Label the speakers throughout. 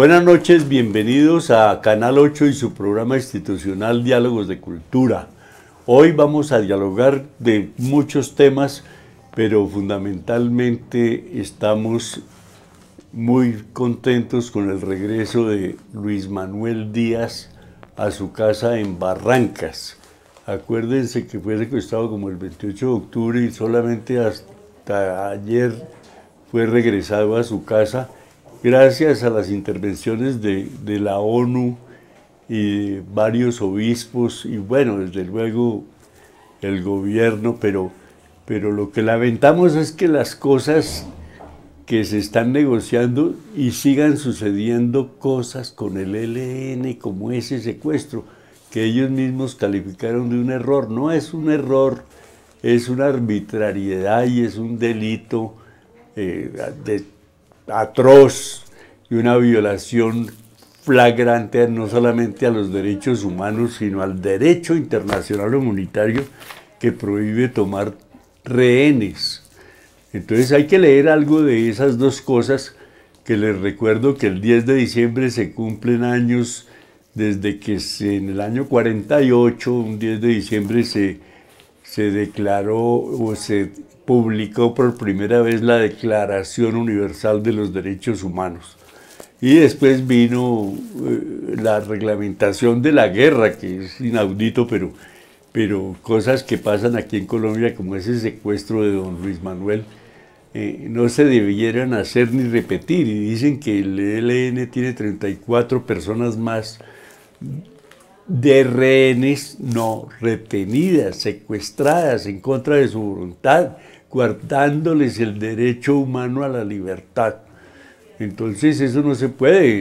Speaker 1: Buenas noches, bienvenidos a Canal 8 y su programa institucional Diálogos de Cultura. Hoy vamos a dialogar de muchos temas, pero fundamentalmente estamos muy contentos con el regreso de Luis Manuel Díaz a su casa en Barrancas. Acuérdense que fue secuestrado como el 28 de octubre y solamente hasta ayer fue regresado a su casa gracias a las intervenciones de la ONU y varios obispos y bueno, desde luego el gobierno, pero lo que lamentamos es que las cosas que se están negociando y sigan sucediendo cosas con el ELN como ese secuestro que ellos mismos calificaron de un error. No es un error, es una arbitrariedad y es un delito atroz y una violación flagrante no solamente a los derechos humanos, sino al derecho internacional humanitario que prohíbe tomar rehenes. Entonces hay que leer algo de esas dos cosas, que les recuerdo que el 10 de diciembre se cumplen años desde que en el año 48, un 10 de diciembre, se declaró o se publicó por primera vez la Declaración Universal de los Derechos Humanos. Y después vino la reglamentación de la guerra, que es inaudito, pero cosas que pasan aquí en Colombia, como ese secuestro de don Luis Manuel, no se debieran hacer ni repetir. Y dicen que el ELN tiene 34 personas más de rehenes no retenidas, secuestradas en contra de su voluntad, guardándoles el derecho humano a la libertad. Entonces eso no se puede.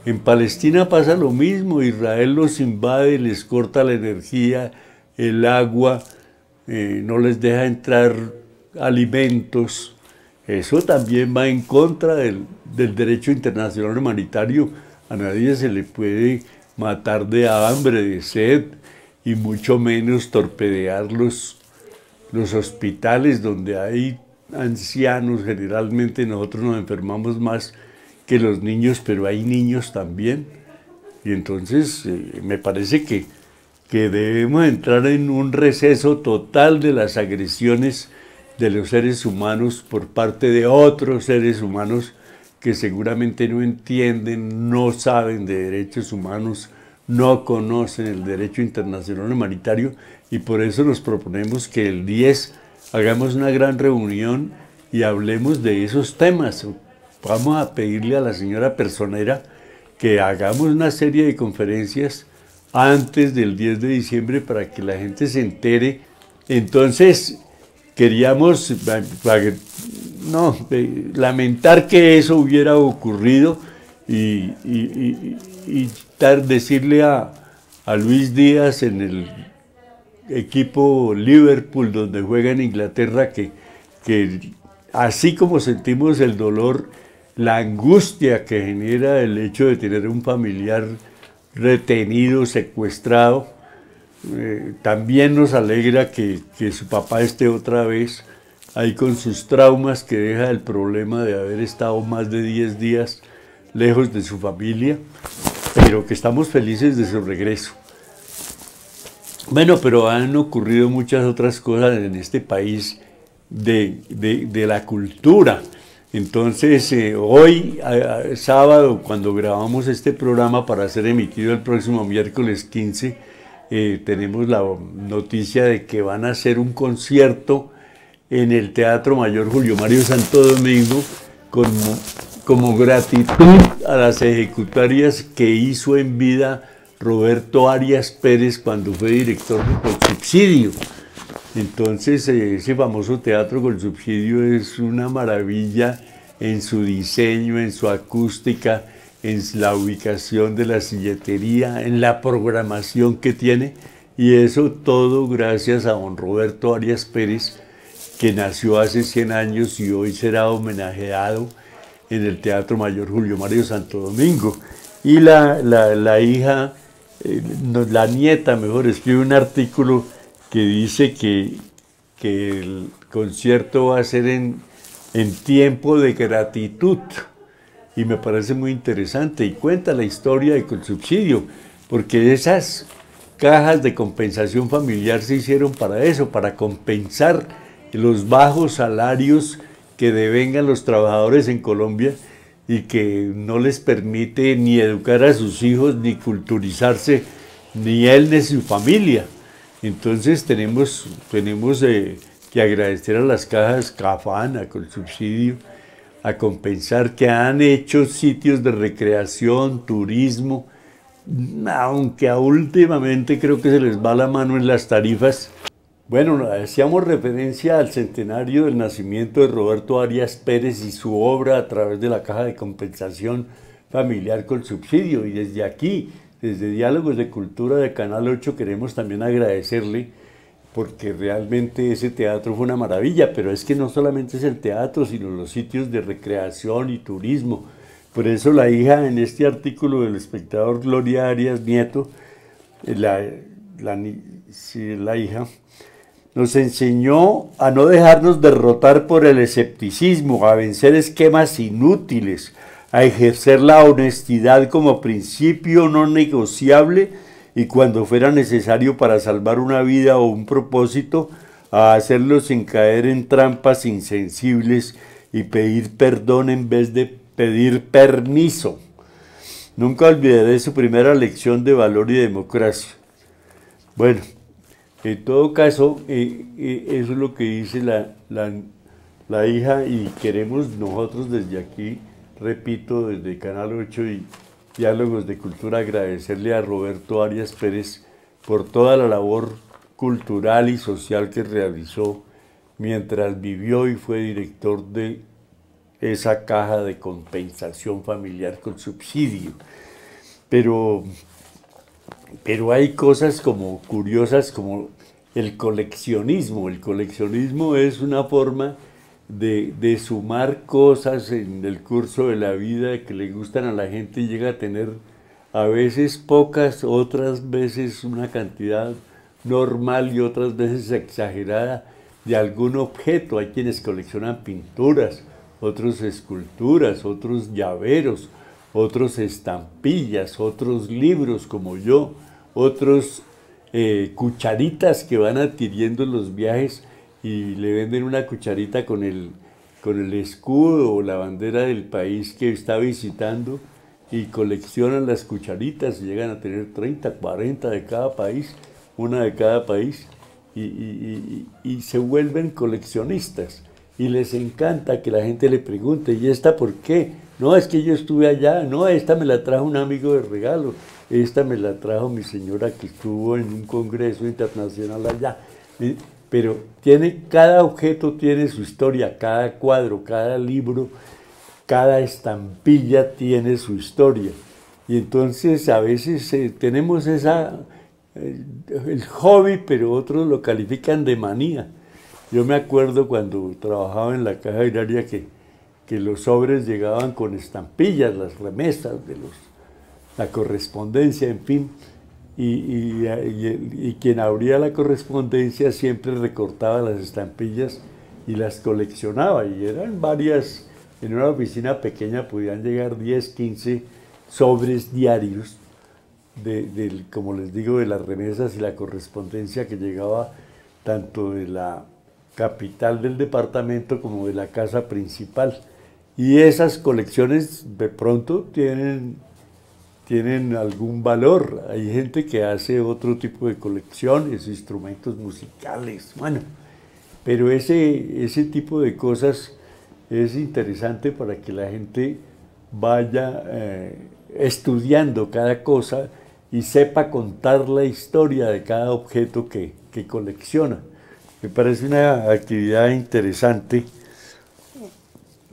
Speaker 1: En Palestina pasa lo mismo, Israel los invade, les corta la energía, el agua, no les deja entrar alimentos. Eso también va en contra del derecho internacional humanitario. A nadie se le puede matar de hambre, de sed, y mucho menos torpedear los hospitales donde hay ancianos. Generalmente nosotros nos enfermamos más que los niños, pero hay niños también. Y entonces me parece que debemos entrar en un receso total de las agresiones de los seres humanos por parte de otros seres humanos que seguramente no entienden, no saben de derechos humanos, no conocen el derecho internacional humanitario, y por eso nos proponemos que el 10 hagamos una gran reunión y hablemos de esos temas. Vamos a pedirle a la señora Personera que hagamos una serie de conferencias antes del 10 de diciembre para que la gente se entere. Entonces, queríamos lamentar que eso hubiera ocurrido y decirle a Luis Díaz en el equipo Liverpool, donde juega en Inglaterra, que así como sentimos el dolor, la angustia que genera el hecho de tener un familiar retenido, secuestrado, también nos alegra que su papá esté otra vez ahí con sus traumas, que deja el problema de haber estado más de 10 días lejos de su familia, pero que estamos felices de su regreso. Bueno, pero han ocurrido muchas otras cosas en este país de la cultura. Entonces, hoy, sábado, cuando grabamos este programa para ser emitido el próximo miércoles 15, tenemos la noticia de que van a hacer un concierto en el Teatro Mayor Julio Mario Santo Domingo como gratitud a las ejecutarias que hizo en vida Roberto Arias Pérez cuando fue director de Colsubsidio. Entonces ese famoso teatro Colsubsidio es una maravilla en su diseño, en su acústica, en la ubicación de la silletería, en la programación que tiene, y eso todo gracias a don Roberto Arias Pérez, que nació hace 100 años y hoy será homenajeado en el Teatro Mayor Julio Mario Santo Domingo. Y la hija, la nieta mejor, escribe un artículo que dice que el concierto va a ser en tiempo de gratitud. y me parece muy interesante y cuenta la historia de Colsubsidio, porque esas cajas de compensación familiar se hicieron para eso, para compensar los bajos salarios que devengan los trabajadores en Colombia y que no les permite ni educar a sus hijos, ni culturizarse, ni él ni su familia. Entonces tenemos que agradecer a las cajas Cafán, a Colsubsidio, a compensar que han hecho sitios de recreación, turismo, aunque últimamente creo que se les va la mano en las tarifas. Bueno, hacíamos referencia al centenario del nacimiento de Roberto Arias Pérez y su obra a través de la Caja de Compensación Familiar Colsubsidio, y desde aquí, desde Diálogos de Cultura de Canal 8, queremos también agradecerle, porque realmente ese teatro fue una maravilla, pero es que no solamente es el teatro, sino los sitios de recreación y turismo. Por eso la hija, en este artículo del Espectador, Gloria Arias Nieto, la hija, nos enseñó a no dejarnos derrotar por el escepticismo, a vencer esquemas inútiles, a ejercer la honestidad como principio no negociable y cuando fuera necesario para salvar una vida o un propósito, a hacerlo sin caer en trampas insensibles y pedir perdón en vez de pedir permiso. Nunca olvidaré su primera lección de valor y democracia. Bueno, en todo caso, eso es lo que dice la hija, y queremos nosotros desde aquí, repito, desde Canal 8 y Diálogos de Cultura, agradecerle a Roberto Arias Pérez por toda la labor cultural y social que realizó mientras vivió y fue director de esa caja de compensación familiar Colsubsidio. Pero hay cosas como curiosas como el coleccionismo. El coleccionismo es una forma de sumar cosas en el curso de la vida que le gustan a la gente y llega a tener a veces pocas, otras veces una cantidad normal y otras veces exagerada de algún objeto. Hay quienes coleccionan pinturas, otros esculturas, otros llaveros, otros estampillas, otros libros como yo, otros cucharitas que van adquiriendo en los viajes y le venden una cucharita con el escudo o la bandera del país que está visitando y coleccionan las cucharitas y llegan a tener 30, 40 de cada país, una de cada país, y se vuelven coleccionistas. Y les encanta que la gente le pregunte, ¿y esta por qué? No, es que yo estuve allá, no, esta me la trajo un amigo de regalo, esta me la trajo mi señora que estuvo en un congreso internacional allá. Pero cada objeto tiene su historia, cada cuadro, cada libro, cada estampilla tiene su historia. Y entonces a veces tenemos el hobby, pero otros lo califican de manía. Yo me acuerdo cuando trabajaba en la Caja Agraria que los sobres llegaban con estampillas, las remesas, la correspondencia, en fin, y quien abría la correspondencia siempre recortaba las estampillas y las coleccionaba, y eran varias, en una oficina pequeña podían llegar 10, 15 sobres diarios, como les digo, de las remesas y la correspondencia que llegaba tanto de la capital del departamento como de la casa principal. Y esas colecciones de pronto tienen algún valor. Hay gente que hace otro tipo de colecciones, instrumentos musicales, bueno, pero ese tipo de cosas es interesante para que la gente vaya estudiando cada cosa y sepa contar la historia de cada objeto que colecciona. Me parece una actividad interesante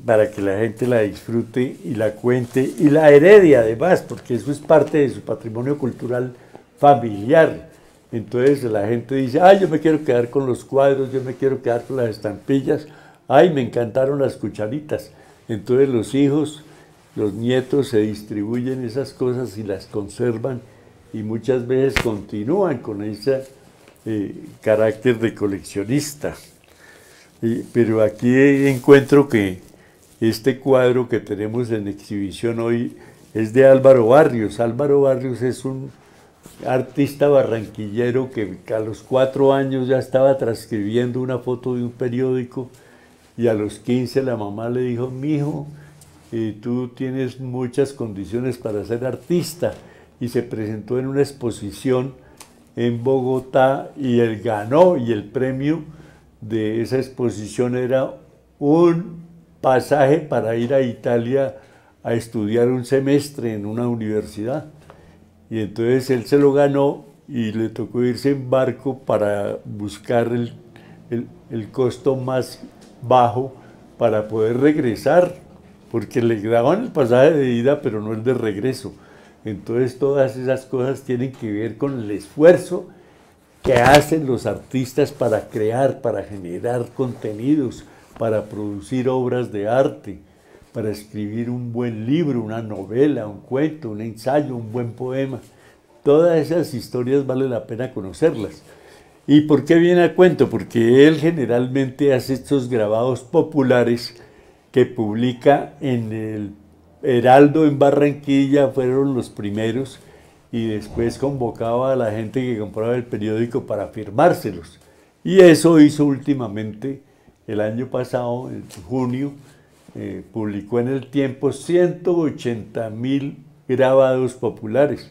Speaker 1: para que la gente la disfrute y la cuente y la herede además, porque eso es parte de su patrimonio cultural familiar. Entonces la gente dice, ay, yo me quiero quedar con los cuadros, yo me quiero quedar con las estampillas, ay, me encantaron las cucharitas. Entonces los hijos, los nietos se distribuyen esas cosas y las conservan y muchas veces continúan con ese carácter de coleccionista. Pero aquí encuentro que Este cuadro que tenemos en exhibición hoy es de Álvaro Barrios. Álvaro Barrios es un artista barranquillero que a los 4 años ya estaba transcribiendo una foto de un periódico y a los 15 la mamá le dijo: mijo, tú tienes muchas condiciones para ser artista, y se presentó en una exposición en Bogotá y él ganó, y el premio de esa exposición era un pasaje para ir a Italia a estudiar un semestre en una universidad. Y entonces él se lo ganó y le tocó irse en barco para buscar el costo más bajo para poder regresar, porque le daban el pasaje de ida, pero no el de regreso. Entonces todas esas cosas tienen que ver con el esfuerzo que hacen los artistas para crear, para generar contenidos, para producir obras de arte, para escribir un buen libro, una novela, un cuento, un ensayo, un buen poema. Todas esas historias vale la pena conocerlas. ¿Y por qué viene a cuento? Porque él generalmente hace estos grabados populares que publica en el Heraldo en Barranquilla, fueron los primeros, y después convocaba a la gente que compraba el periódico para firmárselos. Y eso hizo últimamente, el año pasado, en junio, publicó en El Tiempo 180.000 grabados populares,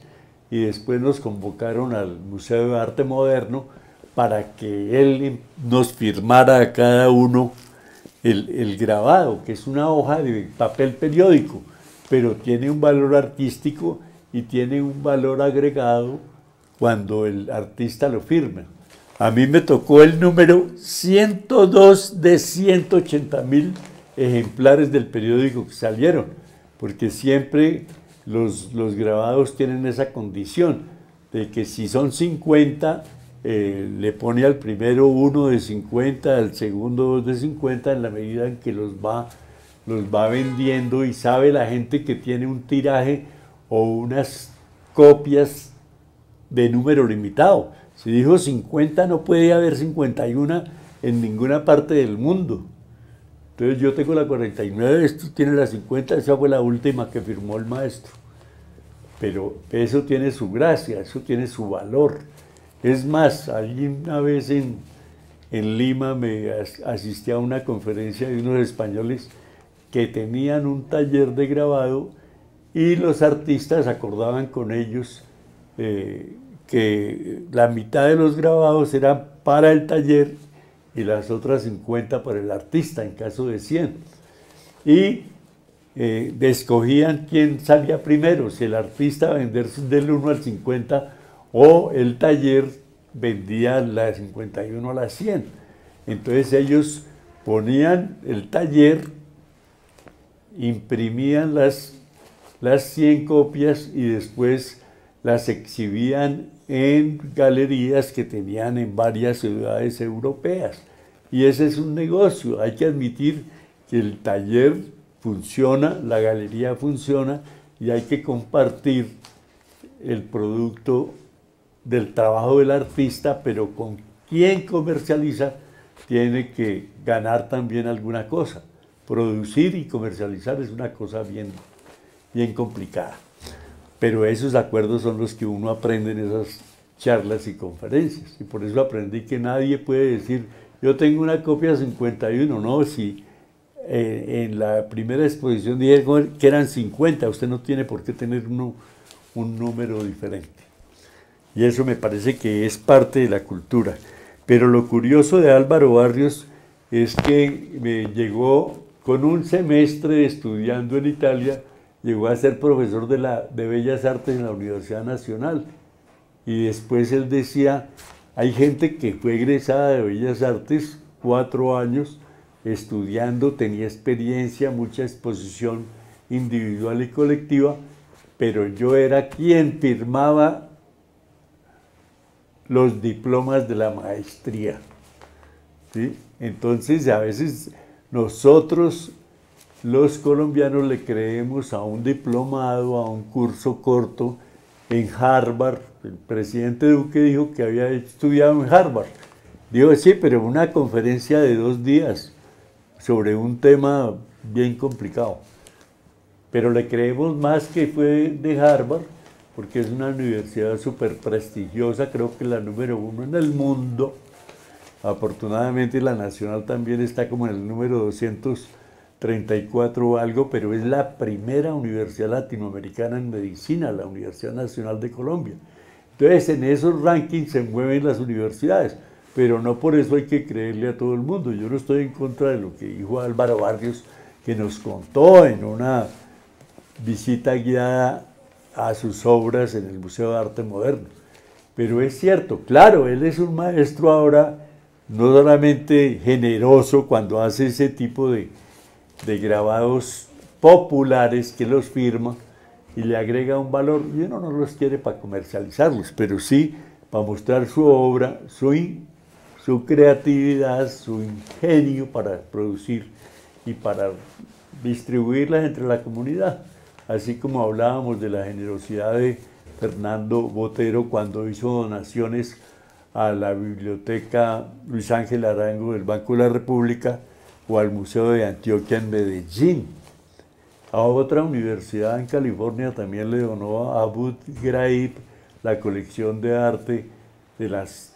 Speaker 1: y después nos convocaron al Museo de Arte Moderno para que él nos firmara a cada uno el grabado, que es una hoja de papel periódico, pero tiene un valor artístico y tiene un valor agregado cuando el artista lo firma. A mí me tocó el número 102 de 180.000 ejemplares del periódico que salieron, porque siempre los grabados tienen esa condición, de que si son 50, le pone al primero 1 de 50, al segundo 2 de 50, en la medida en que los va vendiendo, y sabe la gente que tiene un tiraje o unas copias de número limitado. Si dijo 50, no puede haber 51 en ninguna parte del mundo. Entonces yo tengo la 49, esto tiene la 50, esa fue la última que firmó el maestro. Pero eso tiene su gracia, eso tiene su valor. Es más, allí una vez en Lima me asistí a una conferencia de unos españoles que tenían un taller de grabado, y los artistas acordaban con ellos que la mitad de los grabados eran para el taller y las otras 50 para el artista, en caso de 100. Y escogían quién salía primero, si el artista vendía del 1 al 50 o el taller vendía la 51 a la 100. Entonces ellos ponían el taller, imprimían las 100 copias y después las exhibían en galerías que tenían en varias ciudades europeas. Y ese es un negocio. Hay que admitir que el taller funciona, la galería funciona, y hay que compartir el producto del trabajo del artista, pero con quien comercializa tiene que ganar también alguna cosa. Producir y comercializar es una cosa bien complicada. Pero esos acuerdos son los que uno aprende en esas charlas y conferencias. Y por eso aprendí que nadie puede decir: yo tengo una copia 51. No, si en la primera exposición dijeron que eran 50, usted no tiene por qué tener un número diferente. Y eso me parece que es parte de la cultura. Pero lo curioso de Álvaro Barrios es que me llegó con un semestre estudiando en Italia, llegó a ser profesor de Bellas Artes en la Universidad Nacional. Y después él decía: hay gente que fue egresada de Bellas Artes 4 años estudiando, tenía experiencia, mucha exposición individual y colectiva, pero yo era quien firmaba los diplomas de la maestría, ¿sí? Entonces, a veces nosotros, los colombianos, le creemos a un diplomado, a un curso corto en Harvard. El presidente Duque dijo que había estudiado en Harvard. Dijo: sí, pero una conferencia de 2 días sobre un tema bien complicado. Pero le creemos más que fue de Harvard, porque es una universidad súper prestigiosa, creo que la número 1 en el mundo. Afortunadamente la nacional también está como en el número 234 o algo, pero es la primera universidad latinoamericana en medicina, la Universidad Nacional de Colombia. Entonces en esos rankings se mueven las universidades, pero no por eso hay que creerle a todo el mundo. Yo no estoy en contra de lo que dijo Álvaro Barrios, que nos contó en una visita guiada a sus obras en el Museo de Arte Moderno. Pero es cierto, claro, él es un maestro ahora no solamente generoso cuando hace ese tipo de grabados populares que los firma y le agrega un valor, y uno no los quiere para comercializarlos, pero sí para mostrar su obra, su creatividad, su ingenio para producir y para distribuirlas entre la comunidad. Así como hablábamos de la generosidad de Fernando Botero cuando hizo donaciones a la Biblioteca Luis Ángel Arango del Banco de la República o al Museo de Antioquia en Medellín. A otra universidad en California también le donó a Abu Ghraib la colección de arte de las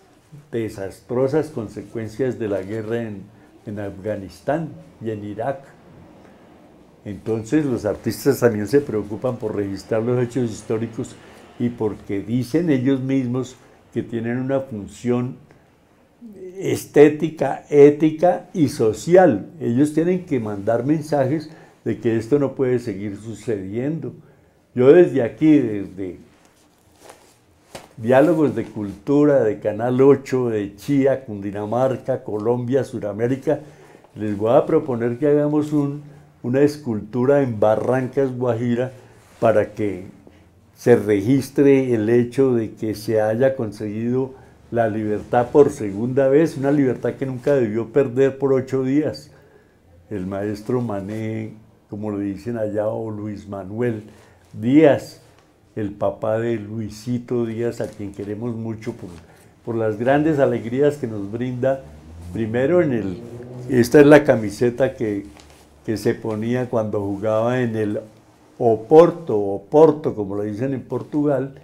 Speaker 1: desastrosas consecuencias de la guerra en Afganistán y en Irak. Entonces los artistas también se preocupan por registrar los hechos históricos y porque dicen ellos mismos que tienen una función estética, ética y social. Ellos tienen que mandar mensajes de que esto no puede seguir sucediendo. Yo desde aquí, desde Diálogos de Cultura, de Canal 8, de Chía, Cundinamarca, Colombia, Suramérica, les voy a proponer que hagamos una escultura en Barrancas, Guajira, para que se registre el hecho de que se haya conseguido la libertad por segunda vez, una libertad que nunca debió perder por 8 días. El maestro Mané, como le dicen allá, o Luis Manuel Díaz, el papá de Luisito Díaz, a quien queremos mucho por las grandes alegrías que nos brinda. Primero esta es la camiseta que se ponía cuando jugaba en el Oporto, como lo dicen en Portugal,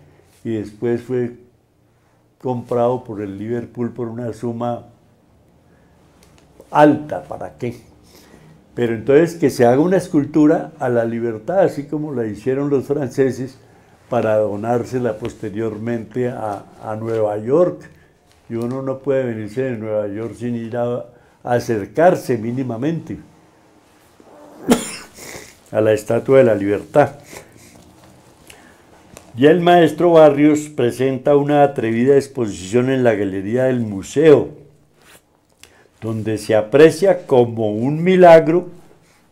Speaker 1: y después fue comprado por el Liverpool por una suma alta, ¿para qué? Pero entonces que se haga una escultura a la libertad, así como la hicieron los franceses, para donársela posteriormente a Nueva York. Y uno no puede venirse de Nueva York sin ir a acercarse mínimamente a la Estatua de la Libertad. Ya el maestro Barrios presenta una atrevida exposición en la galería del museo, donde se aprecia como un milagro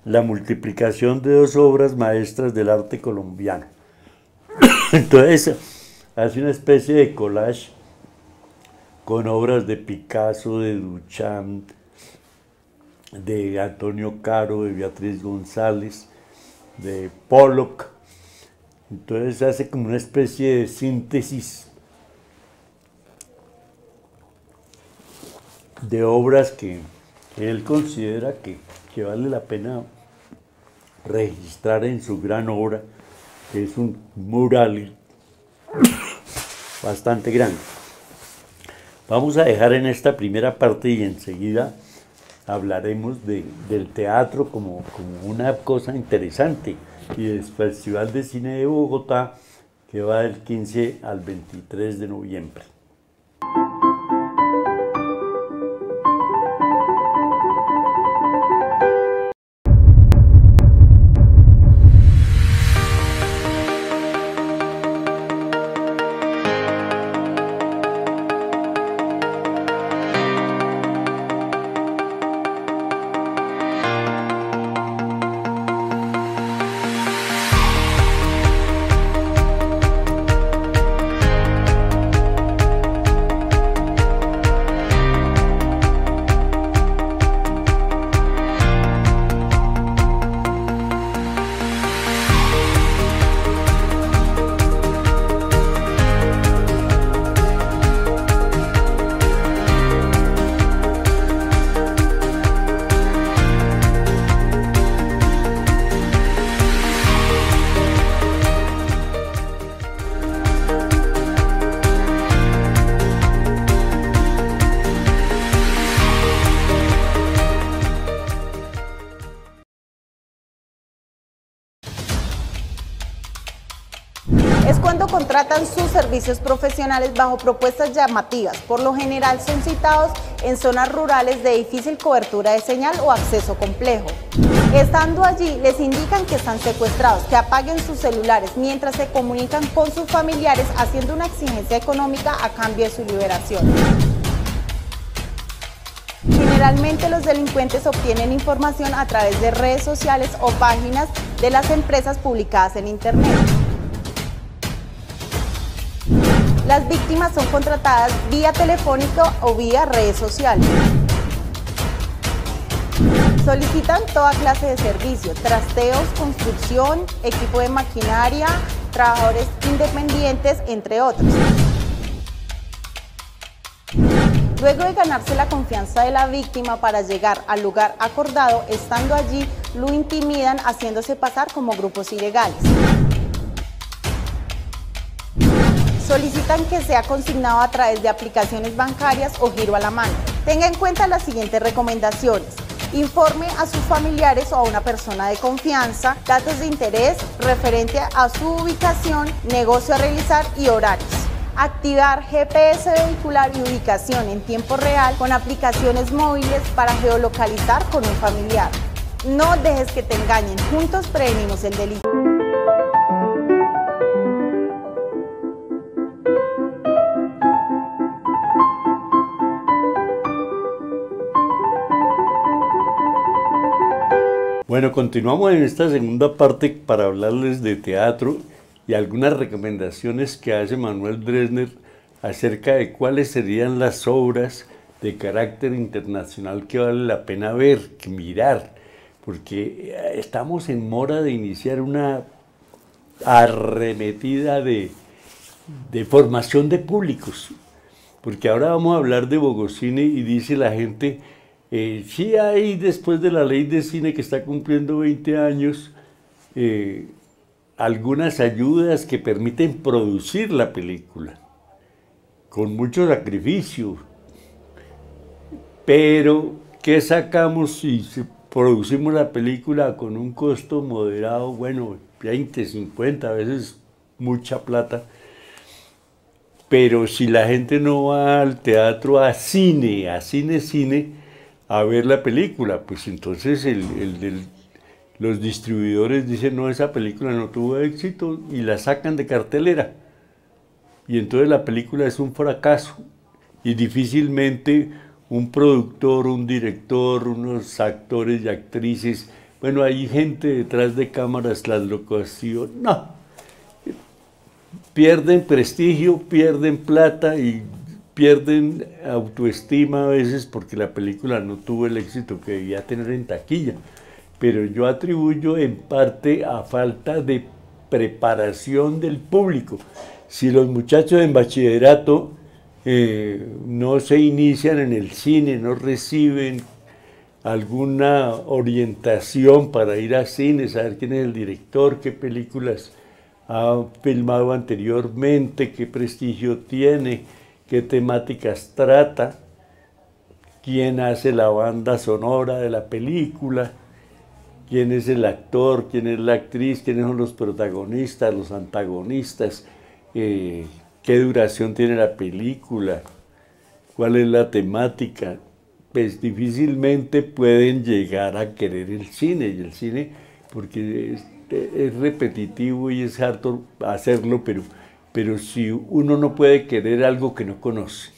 Speaker 1: la multiplicación de 2 obras maestras del arte colombiano. Entonces hace una especie de collage con obras de Picasso, de Duchamp, de Antonio Caro, de Beatriz González, de Pollock. Entonces hace como una especie de síntesis de obras que él considera que vale la pena registrar en su gran obra, que es un mural bastante grande. Vamos a dejar en esta primera parte y enseguida hablaremos del teatro como una cosa interesante y del Festival de Cine de Bogotá, que va del 15 al 23 de noviembre.
Speaker 2: contratan sus servicios profesionales bajo propuestas llamativas. Por lo general son citados en zonas rurales de difícil cobertura de señal o acceso complejo. Estando allí, les indican que están secuestrados, que apaguen sus celulares mientras se comunican con sus familiares haciendo una exigencia económica a cambio de su liberación. Generalmente los delincuentes obtienen información a través de redes sociales o páginas de las empresas publicadas en Internet. Las víctimas son contratadas vía telefónica o vía redes sociales. Solicitan toda clase de servicio: trasteos, construcción, equipo de maquinaria, trabajadores independientes, entre otros. Luego de ganarse la confianza de la víctima para llegar al lugar acordado, estando allí, lo intimidan haciéndose pasar como grupos ilegales. Solicitan que sea consignado a través de aplicaciones bancarias o giro a la mano. Tenga en cuenta las siguientes recomendaciones: informe a sus familiares o a una persona de confianza, datos de interés referente a su ubicación, negocio a realizar y horarios. Activar GPS vehicular y ubicación en tiempo real con aplicaciones móviles para geolocalizar con un familiar. No dejes que te engañen, juntos prevenimos el delito.
Speaker 1: Bueno, continuamos en esta segunda parte para hablarles de teatro y algunas recomendaciones que hace Manuel Dresner acerca de cuáles serían las obras de carácter internacional que vale la pena ver, que mirar, porque estamos en mora de iniciar una arremetida de formación de públicos, porque ahora vamos a hablar de Bogocine y dice la gente, sí hay, después de la ley de cine que está cumpliendo 20 años, algunas ayudas que permiten producir la película, con mucho sacrificio, pero ¿qué sacamos si producimos la película con un costo moderado? Bueno, 20, 50, a veces mucha plata, pero si la gente no va al teatro, a cine, a ver la película, pues entonces los distribuidores dicen, no, esa película no tuvo éxito y la sacan de cartelera. Y entonces la película es un fracaso y difícilmente un productor, un director, unos actores y actrices, bueno, hay gente detrás de cámaras, las locaciones, no, pierden prestigio, pierden plata y pierden autoestima a veces porque la película no tuvo el éxito que debía tener en taquilla. Pero yo atribuyo en parte a falta de preparación del público. Si los muchachos en bachillerato no se inician en el cine, no reciben alguna orientación para ir a cine, saber quién es el director, qué películas ha filmado anteriormente, qué prestigio tiene, qué temáticas trata, quién hace la banda sonora de la película, quién es el actor, quién es la actriz, quiénes son los protagonistas, los antagonistas, qué duración tiene la película, cuál es la temática, pues difícilmente pueden llegar a querer el cine, y el cine, porque es repetitivo y es harto hacerlo, pero si uno no puede querer algo que no conoce,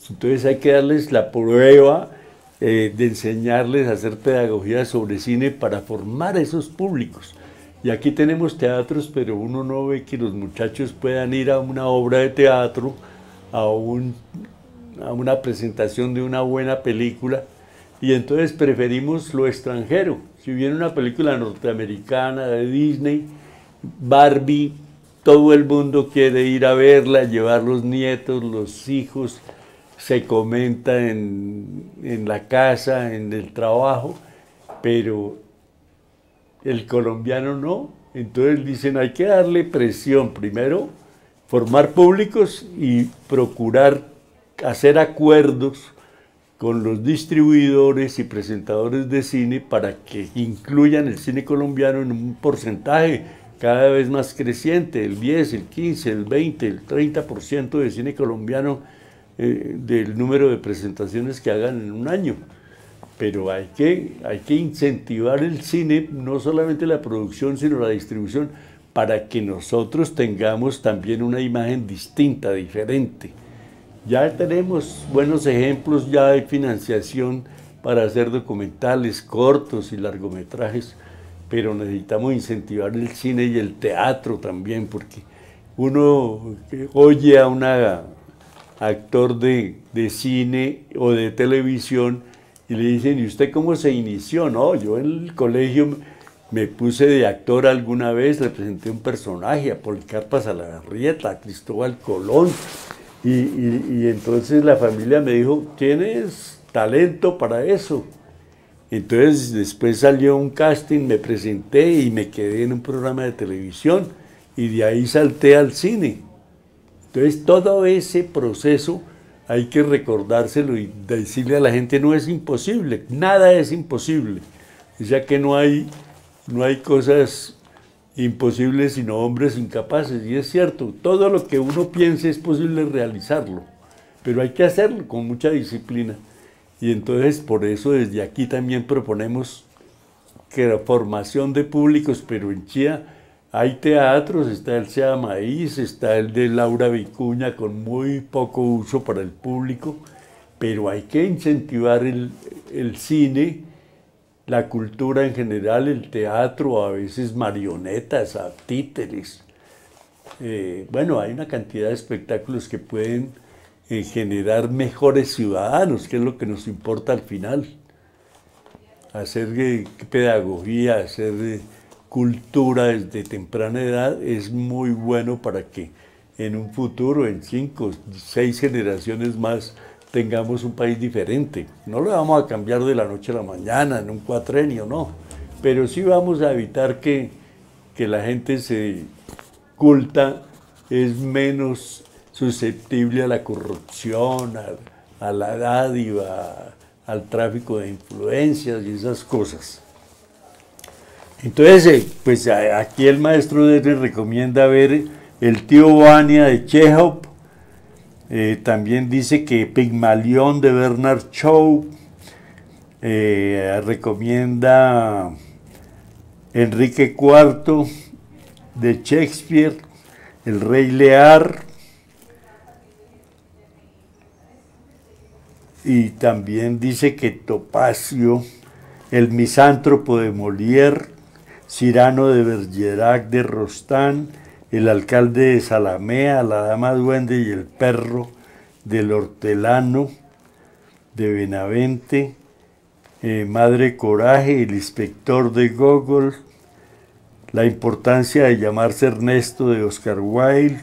Speaker 1: entonces hay que darles la prueba de enseñarles a hacer pedagogía sobre cine para formar a esos públicos. Y aquí tenemos teatros, pero uno no ve que los muchachos puedan ir a una obra de teatro, a una presentación de una buena película, y entonces preferimos lo extranjero. Si viene una película norteamericana de Disney, Barbie, todo el mundo quiere ir a verla, llevar los nietos, los hijos, se comenta en la casa, en el trabajo, pero el colombiano no. Entonces dicen, hay que darle presión, primero formar públicos y procurar hacer acuerdos con los distribuidores y presentadores de cine para que incluyan el cine colombiano en un porcentaje, cada vez más creciente, el 10, el 15, el 20, el 30% de cine colombiano del número de presentaciones que hagan en un año. Pero hay que incentivar el cine, no solamente la producción, sino la distribución, para que nosotros tengamos también una imagen distinta, diferente. Ya tenemos buenos ejemplos, ya hay financiación para hacer documentales cortos y largometrajes, pero necesitamos incentivar el cine y el teatro también, porque uno oye a un actor de cine o de televisión y le dicen, ¿y usted cómo se inició? No, yo en el colegio me puse de actor alguna vez, representé un personaje, a Policarpa Salaverrieta, a Cristóbal Colón, y entonces la familia me dijo, tienes talento para eso. Entonces después salió un casting, me presenté y me quedé en un programa de televisión y de ahí salté al cine. Entonces todo ese proceso hay que recordárselo y decirle a la gente, no es imposible, nada es imposible. O sea que no hay cosas imposibles sino hombres incapaces. Y es cierto, todo lo que uno piense es posible realizarlo, pero hay que hacerlo con mucha disciplina. Y entonces por eso desde aquí también proponemos que la formación de públicos, pero en Chía hay teatros, está el Sea Maíz, está el de Laura Vicuña con muy poco uso para el público, pero hay que incentivar el cine, la cultura en general, el teatro, a veces marionetas, a títeres. Bueno, hay una cantidad de espectáculos que pueden generar mejores ciudadanos, que es lo que nos importa al final. Hacer pedagogía, hacer cultura desde temprana edad es muy bueno para que en un futuro, en 5, 6 generaciones más, tengamos un país diferente. No lo vamos a cambiar de la noche a la mañana, en un cuatrenio, no. Pero sí vamos a evitar que la gente se culta es menos susceptible a la corrupción, a la dádiva, al tráfico de influencias y esas cosas. Entonces, pues aquí el maestro le recomienda ver El tío Vania de Chekhov, también dice que Pigmalión de Bernard Shaw, recomienda Enrique IV de Shakespeare, El Rey Lear, y también dice que Topacio, El Misántropo de Molière, Cyrano de Bergerac de Rostand, El alcalde de Zalamea, La dama duende y el perro del hortelano de Benavente, Madre Coraje, El inspector de Gogol, La importancia de llamarse Ernesto de Oscar Wilde.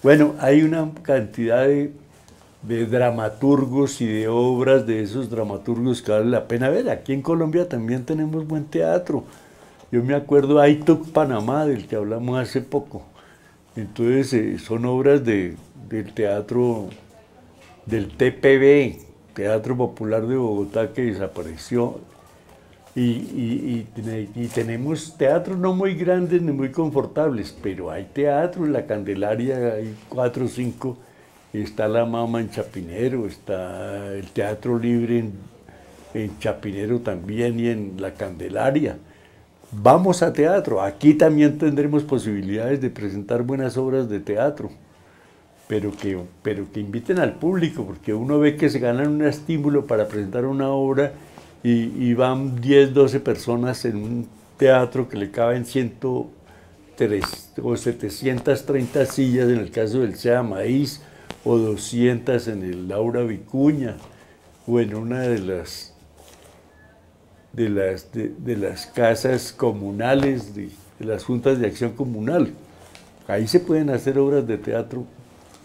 Speaker 1: Bueno, hay una cantidad de dramaturgos y de obras de esos dramaturgos que vale la pena ver. Aquí en Colombia también tenemos buen teatro. Yo me acuerdo de Aitok Panamá, del que hablamos hace poco. Entonces son obras del teatro del TPB, Teatro Popular de Bogotá, que desapareció. Y tenemos teatros no muy grandes ni muy confortables, pero hay teatro en la Candelaria, hay 4 o 5. Está La Mama en Chapinero, está el Teatro Libre en Chapinero también y en la Candelaria. Vamos a teatro, aquí también tendremos posibilidades de presentar buenas obras de teatro, pero que inviten al público, porque uno ve que se ganan un estímulo para presentar una obra y van 10, 12 personas en un teatro que le caben 103 o 730 sillas en el caso del Sea Maíz, o 200 en el Laura Vicuña, o en una de las casas comunales, de las juntas de acción comunal. Ahí se pueden hacer obras de teatro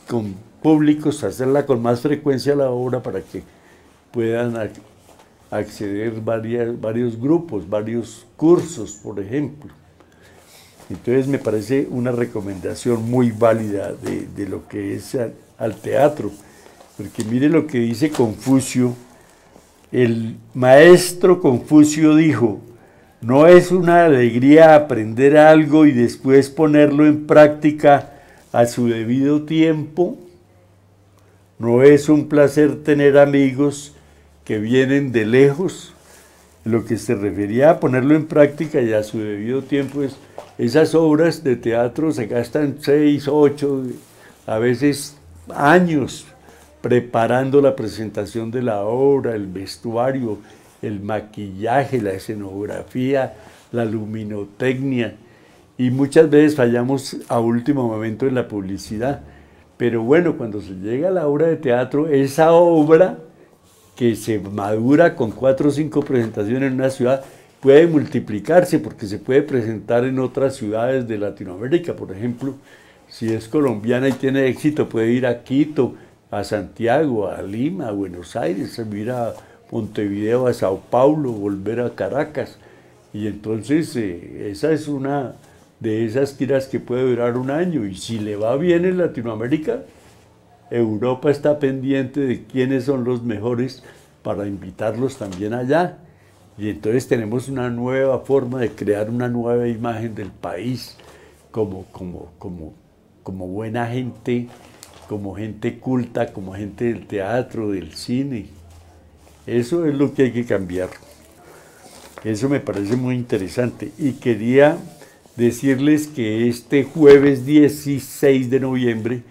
Speaker 1: con públicos, hacerla con más frecuencia la obra para que puedan acceder varios grupos, varios cursos, por ejemplo. Entonces me parece una recomendación muy válida de lo que es al teatro, porque mire lo que dice Confucio. El maestro Confucio dijo: No es una alegría aprender algo y después ponerlo en práctica a su debido tiempo. No es un placer tener amigos que vienen de lejos. Lo que se refería a ponerlo en práctica y a su debido tiempo es esas obras de teatro se gastan 6, 8, a veces años preparando la presentación de la obra, el vestuario, el maquillaje, la escenografía, la luminotecnia, y muchas veces fallamos a último momento en la publicidad. Pero bueno, cuando se llega a la obra de teatro, esa obra que se madura con 4 o 5 presentaciones en una ciudad puede multiplicarse porque se puede presentar en otras ciudades de Latinoamérica. Por ejemplo, si es colombiana y tiene éxito, puede ir a Quito, a Santiago, a Lima, a Buenos Aires, ir a Montevideo, a Sao Paulo, volver a Caracas. Y entonces esa es una de esas giras que puede durar un año. Y si le va bien en Latinoamérica, Europa está pendiente de quiénes son los mejores para invitarlos también allá. Y entonces tenemos una nueva forma de crear una nueva imagen del país como buena gente, como gente culta, como gente del teatro, del cine. Eso es lo que hay que cambiar. Eso me parece muy interesante. Y quería decirles que este jueves 16 de noviembre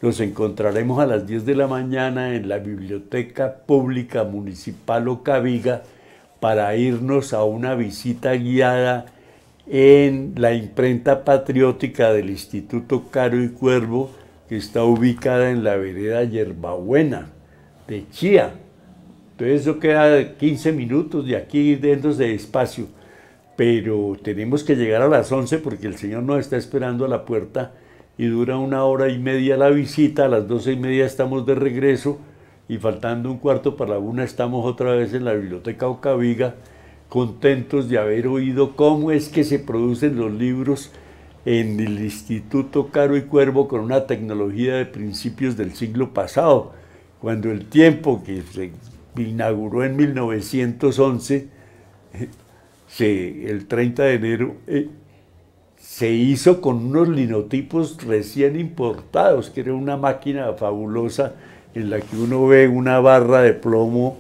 Speaker 1: nos encontraremos a las 10 de la mañana en la Biblioteca Pública Municipal Ocaviga para irnos a una visita guiada en la imprenta patriótica del Instituto Caro y Cuervo, que está ubicada en la vereda Yerbabuena de Chía. Entonces eso queda 15 minutos de aquí dentro de espacio, pero tenemos que llegar a las 11 porque el señor nos está esperando a la puerta y dura 1 hora y media la visita. A las 12:30 estamos de regreso y faltando un cuarto para la 1 estamos otra vez en la Biblioteca Ocaviga, contentos de haber oído cómo es que se producen los libros en el Instituto Caro y Cuervo con una tecnología de principios del siglo pasado, cuando el tiempo que se inauguró en 1911, el 30 de enero, se hizo con unos linotipos recién importados, que era una máquina fabulosa en la que uno ve una barra de plomo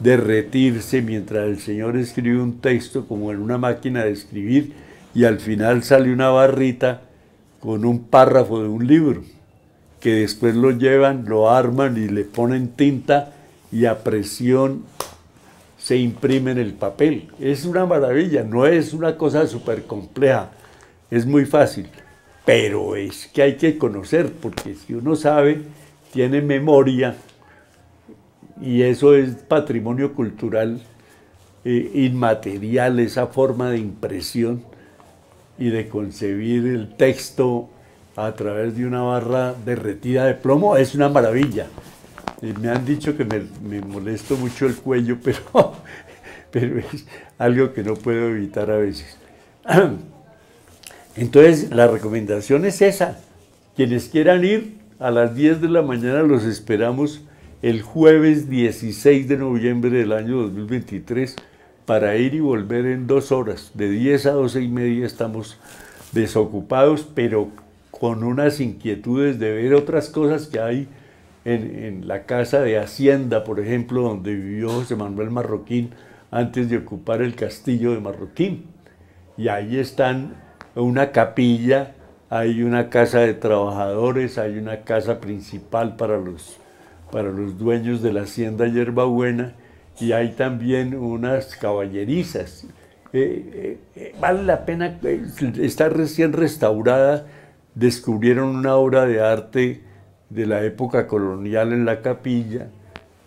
Speaker 1: derretirse mientras el señor escribe un texto como en una máquina de escribir y al final sale una barrita con un párrafo de un libro que después lo llevan, lo arman y le ponen tinta y a presión se imprime en el papel. Es una maravilla, no es una cosa súper compleja, es muy fácil, pero es que hay que conocer, porque si uno sabe, tiene memoria, y eso es patrimonio cultural inmaterial, esa forma de impresión y de concebir el texto a través de una barra derretida de plomo, es una maravilla. Me han dicho que me molesto mucho el cuello, pero es algo que no puedo evitar a veces. Entonces, la recomendación es esa. Quienes quieran ir, a las 10 de la mañana los esperamos el jueves 16 de noviembre del año 2023 para ir y volver en 2 horas. De 10 a 12:30 estamos desocupados, pero con unas inquietudes de ver otras cosas que hay en la Casa de Hacienda, por ejemplo, donde vivió José Manuel Marroquín antes de ocupar el castillo de Marroquín. Y ahí están una capilla, hay una casa de trabajadores, hay una casa principal para los dueños de la hacienda Yerbabuena, y hay también unas caballerizas. Vale la pena, está recién restaurada, descubrieron una obra de arte de la época colonial en la capilla,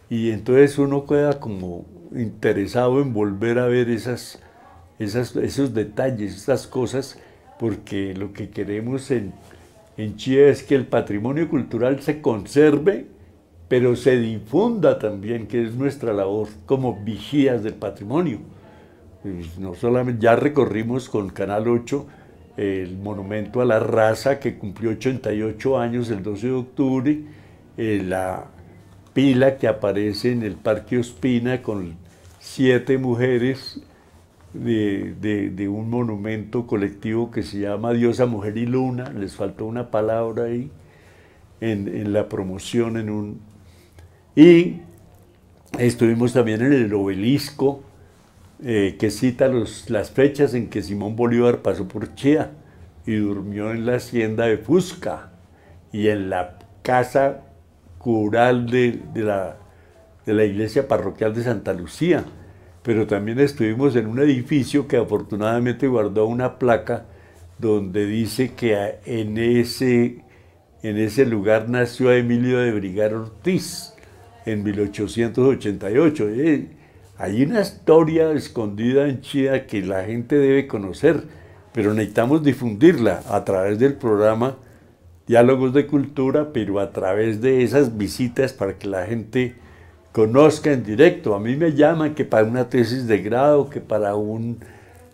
Speaker 1: y entonces uno queda como interesado en volver a ver esos detalles, esas cosas, porque lo que queremos en Chía es que el patrimonio cultural se conserve, pero se difunda también, que es nuestra labor como vigías del patrimonio. No solamente, ya recorrimos con Canal 8 el monumento a la raza, que cumplió 88 años el 12 de octubre, la pila que aparece en el Parque Ospina con 7 mujeres de un monumento colectivo que se llama Diosa, Mujer y Luna. Les faltó una palabra ahí en la promoción. Y estuvimos también en el obelisco, que cita las fechas en que Simón Bolívar pasó por Chía y durmió en la hacienda de Fusca y en la casa cural de la iglesia parroquial de Santa Lucía. Pero también estuvimos en un edificio que afortunadamente guardó una placa donde dice que en ese lugar nació Emilio de Brigar Ortiz en 1888. Hay una historia escondida en Chía que la gente debe conocer, pero necesitamos difundirla a través del programa Diálogos de Cultura, pero a través de esas visitas para que la gente conozca en directo. A mí me llaman que para una tesis de grado, que para un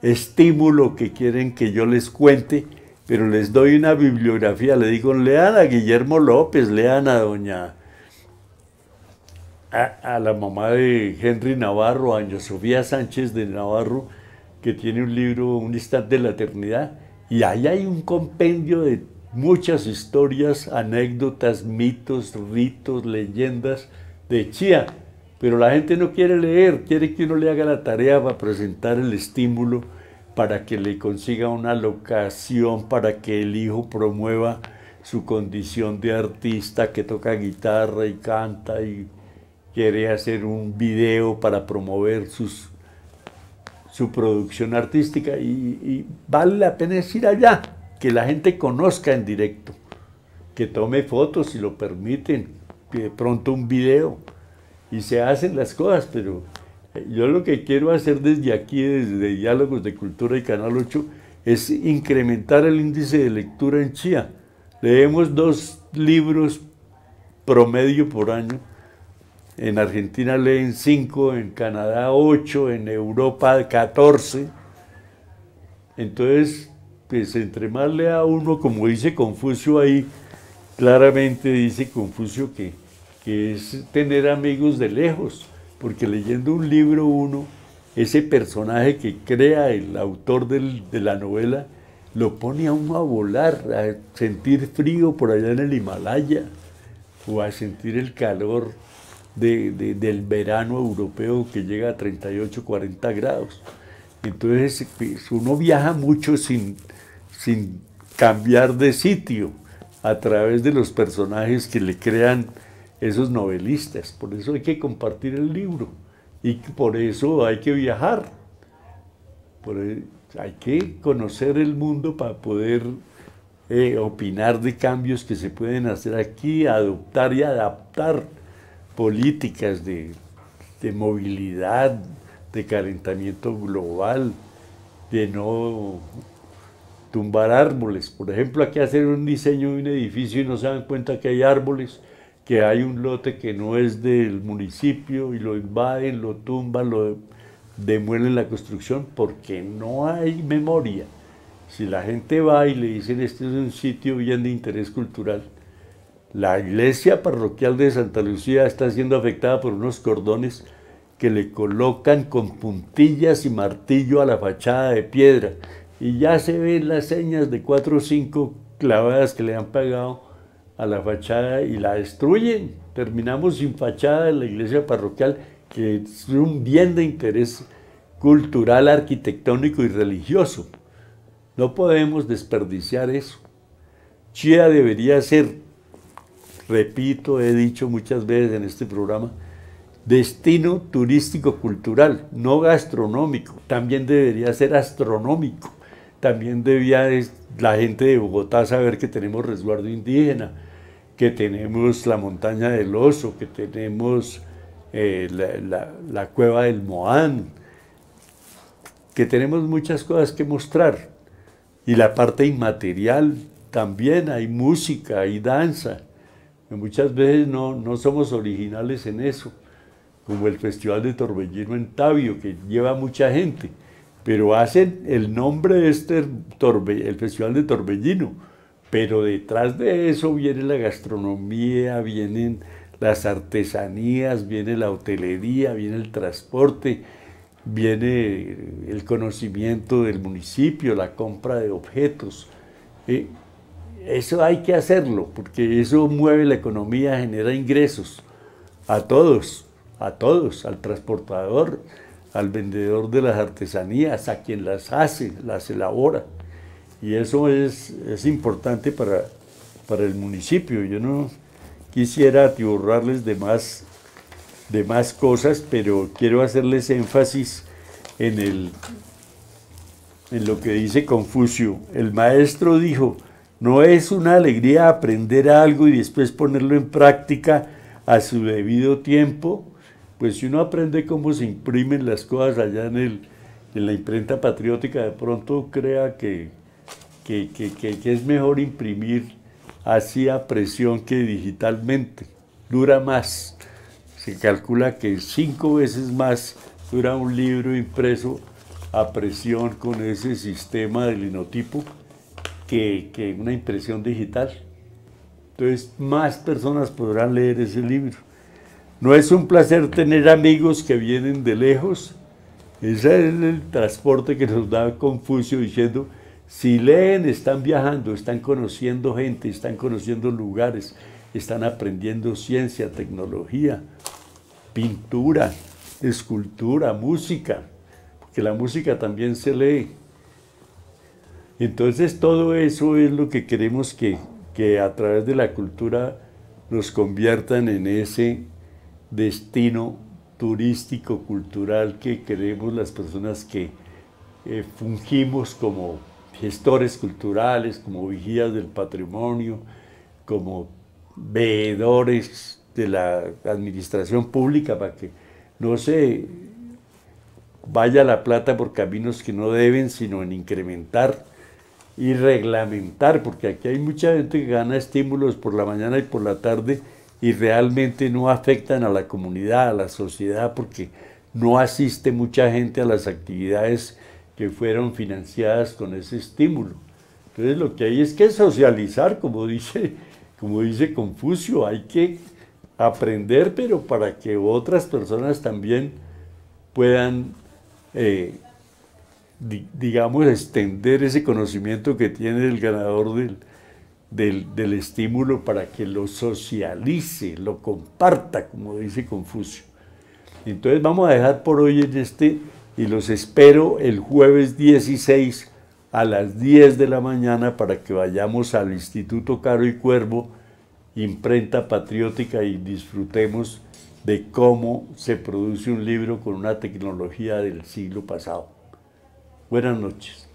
Speaker 1: estímulo que quieren que yo les cuente, pero les doy una bibliografía, le digo, lean a Guillermo López, lean a a la mamá de Henry Navarro, a doña Sofía Sánchez de Navarro, que tiene un libro, Un instante de la eternidad, y ahí hay un compendio de muchas historias, anécdotas, mitos, ritos, leyendas de Chía, pero la gente no quiere leer, quiere que uno le haga la tarea para presentar el estímulo, para que le consiga una locación, para que el hijo promueva su condición de artista que toca guitarra y canta y quiere hacer un video para promover su producción artística, y vale la pena ir allá, que la gente conozca en directo, que tome fotos si lo permiten, que de pronto un video, y se hacen las cosas. Pero yo lo que quiero hacer desde aquí, desde Diálogos de Cultura y Canal 8, es incrementar el índice de lectura en Chía. Leemos 2 libros promedio por año. En Argentina leen 5, en Canadá 8, en Europa 14. Entonces, pues entre más lea uno, como dice Confucio ahí, claramente dice Confucio que es tener amigos de lejos, porque leyendo un libro uno, ese personaje que crea el autor de la novela, lo pone a uno a volar, a sentir frío por allá en el Himalaya, o a sentir el calor del verano europeo que llega a 38, 40 grados. Entonces, pues, uno viaja mucho sin cambiar de sitio a través de los personajes que le crean esos novelistas. Por eso hay que compartir el libro y por eso hay que viajar. Hay que conocer el mundo para poder opinar de cambios que se pueden hacer aquí, adoptar y adaptar políticas de movilidad, de calentamiento global, de no tumbar árboles. Por ejemplo, aquí hacen un diseño de un edificio y no se dan cuenta que hay árboles, que hay un lote que no es del municipio y lo invaden, lo tumban, lo demuelen la construcción porque no hay memoria. Si la gente va y le dicen este es un sitio bien de interés cultural, la iglesia parroquial de Santa Lucía está siendo afectada por unos cordones que le colocan con puntillas y martillo a la fachada de piedra, y ya se ven las señas de 4 o 5 clavadas que le han pegado a la fachada y la destruyen. Terminamos sin fachada en la iglesia parroquial, que es un bien de interés cultural, arquitectónico y religioso. No podemos desperdiciar eso. Chía debería ser, repito, he dicho muchas veces en este programa, destino turístico cultural, no gastronómico. También debería ser astronómico. También debía la gente de Bogotá saber que tenemos resguardo indígena, que tenemos la montaña del Oso, que tenemos la cueva del Moán, que tenemos muchas cosas que mostrar. Y la parte inmaterial también, hay música, hay danza. Muchas veces no somos originales en eso, como el Festival de Torbellino en Tabio, que lleva mucha gente, pero hacen el nombre de el Festival de Torbellino, pero detrás de eso viene la gastronomía, vienen las artesanías, viene la hotelería, viene el transporte, viene el conocimiento del municipio, la compra de objetos. Eso hay que hacerlo, porque eso mueve la economía, genera ingresos a todos, al transportador, al vendedor de las artesanías, a quien las hace, las elabora. Y eso es importante para el municipio. Yo no quisiera atiborrarles de más cosas, pero quiero hacerles énfasis en lo que dice Confucio. El maestro dijo: no es una alegría aprender algo y después ponerlo en práctica a su debido tiempo. Pues si uno aprende cómo se imprimen las cosas allá en la imprenta patriótica, de pronto crea que es mejor imprimir así a presión que digitalmente. Dura más. Se calcula que 5 veces más dura un libro impreso a presión con ese sistema de linotipo que una impresión digital. Entonces, más personas podrán leer ese libro. No es un placer tener amigos que vienen de lejos. Ese es el transporte que nos da Confucio, diciendo: si leen, están viajando, están conociendo gente, están conociendo lugares, están aprendiendo ciencia, tecnología, pintura, escultura, música, porque la música también se lee. Entonces todo eso es lo que queremos que a través de la cultura nos conviertan en ese destino turístico, cultural que queremos las personas que fungimos como gestores culturales, como vigías del patrimonio, como veedores de la administración pública, para que no se vaya la plata por caminos que no deben, sino en incrementar y reglamentar, porque aquí hay mucha gente que gana estímulos por la mañana y por la tarde y realmente no afectan a la comunidad, a la sociedad, porque no asiste mucha gente a las actividades que fueron financiadas con ese estímulo. Entonces lo que hay es que socializar, como dice Confucio, hay que aprender, pero para que otras personas también puedan, digamos, extender ese conocimiento que tiene el ganador del estímulo, para que lo socialice, lo comparta, como dice Confucio. Entonces vamos a dejar por hoy y los espero el jueves 16 a las 10 de la mañana para que vayamos al Instituto Caro y Cuervo, imprenta patriótica, y disfrutemos de cómo se produce un libro con una tecnología del siglo pasado. Buenas noches.